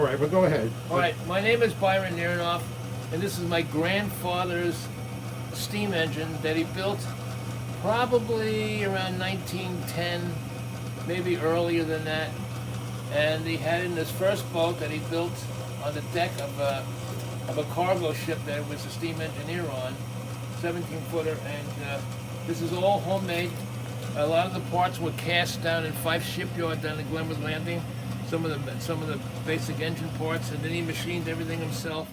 All right, well, go ahead. All right, my name is Byron Nearnoff, and this is my grandfather's steam engine that he built probably around 1910, maybe earlier than that. And he had in his first boat that he built on the deck of a cargo ship that was a steam engineer on, 17-footer, and this is all homemade. A lot of the parts were cast down in Fife Shipyard down in Glenwood Landing. Some of the basic engine parts, and then he machined everything himself.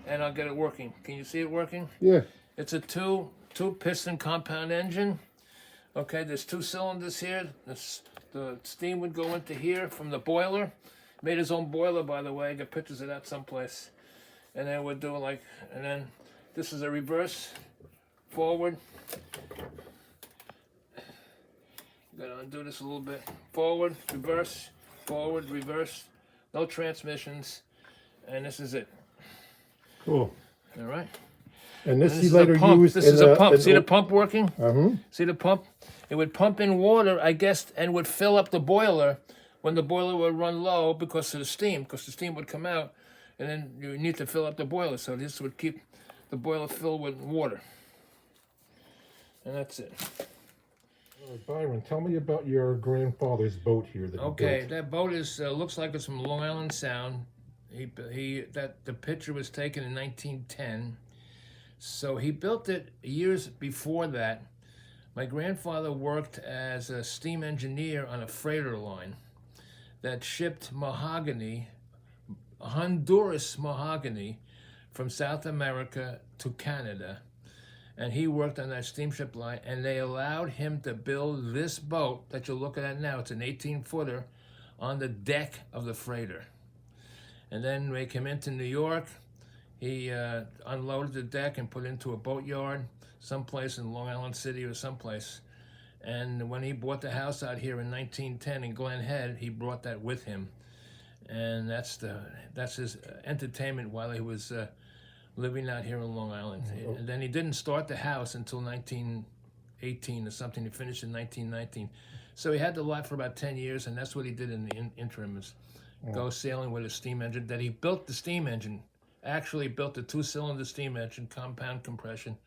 And I'll get it working. Can you see it working? Yeah. It's a two piston compound engine. Okay, there's 2 cylinders here. The steam would go into here from the boiler. Made his own boiler, by the way. I got pictures of that someplace. And then we'll do and then this is a reverse, forward. Gotta undo this a little bit. Forward, reverse, forward, reverse. No transmissions. And this is it. Cool. All right. And this And he later used. This is a pump. See the pump working? Uh-huh. See the pump? It would pump in water, I guess, and would fill up the boiler when the boiler would run low because of the steam, because the steam would come out, and then you need to fill up the boiler. So this would keep the boiler filled with water. And that's it. Byron, tell me about your grandfather's boat here that Okay, he built. that boat is looks like it's from Long Island Sound. The picture was taken in 1910. So he built it years before that. My grandfather worked as a steam engineer on a freighter line that shipped mahogany, Honduras mahogany, from South America to Canada. And he worked on that steamship line, and they allowed him to build this boat that you're looking at now. It's an 18-footer on the deck of the freighter. And then they came into New York. He unloaded the deck and put it into a boatyard, someplace in Long Island City or someplace. And when he bought the house out here in 1910 in Glen Head, he brought that with him. And that's his entertainment while he was living out here in Long Island. And then he didn't start the house until 1918 or something. He finished in 1919. So he had the lot for about 10 years, and that's what he did in the interim, is go sailing with a steam engine. That he built the steam engine, actually built a 2-cylinder steam engine, compound compression.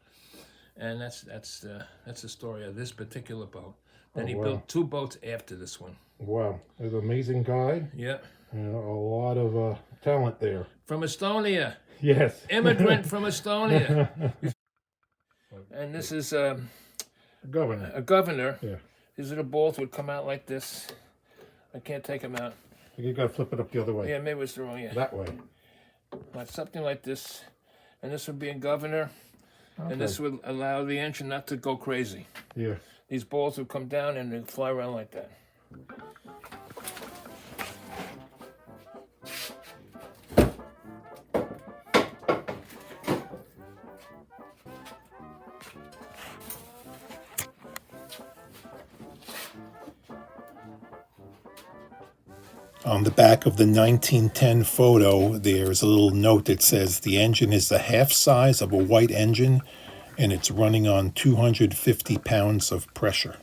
And that's the story of this particular boat. Then he built 2 boats after this one. Wow, he's an amazing guy. Yeah. And a lot of talent there. From Estonia. Yes. Immigrant from Estonia. And this is a governor. Yeah. These little bolts would come out like this. I can't take them out. You got to flip it up the other way. Yeah, maybe it's the wrong. Yeah. That way. Like something like this. And this would be a governor. Okay. And this would allow the engine not to go crazy. Yeah. These bolts would come down and they'd fly around like that. On the back of the 1910 photo, there's a little note that says the engine is the half size of a white engine and it's running on 250 pounds of pressure.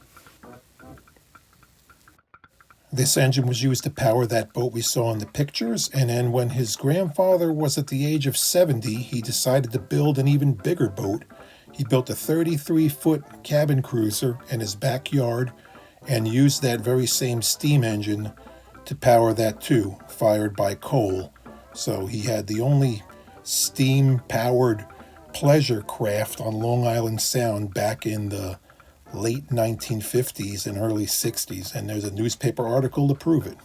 This engine was used to power that boat we saw in the pictures, and then when his grandfather was at the age of 70, he decided to build an even bigger boat. He built a 33-foot cabin cruiser in his backyard and used that very same steam engine to power that too, fired by coal. So he had the only steam-powered pleasure craft on Long Island Sound back in the late 1950s and early 60s, and there's a newspaper article to prove it.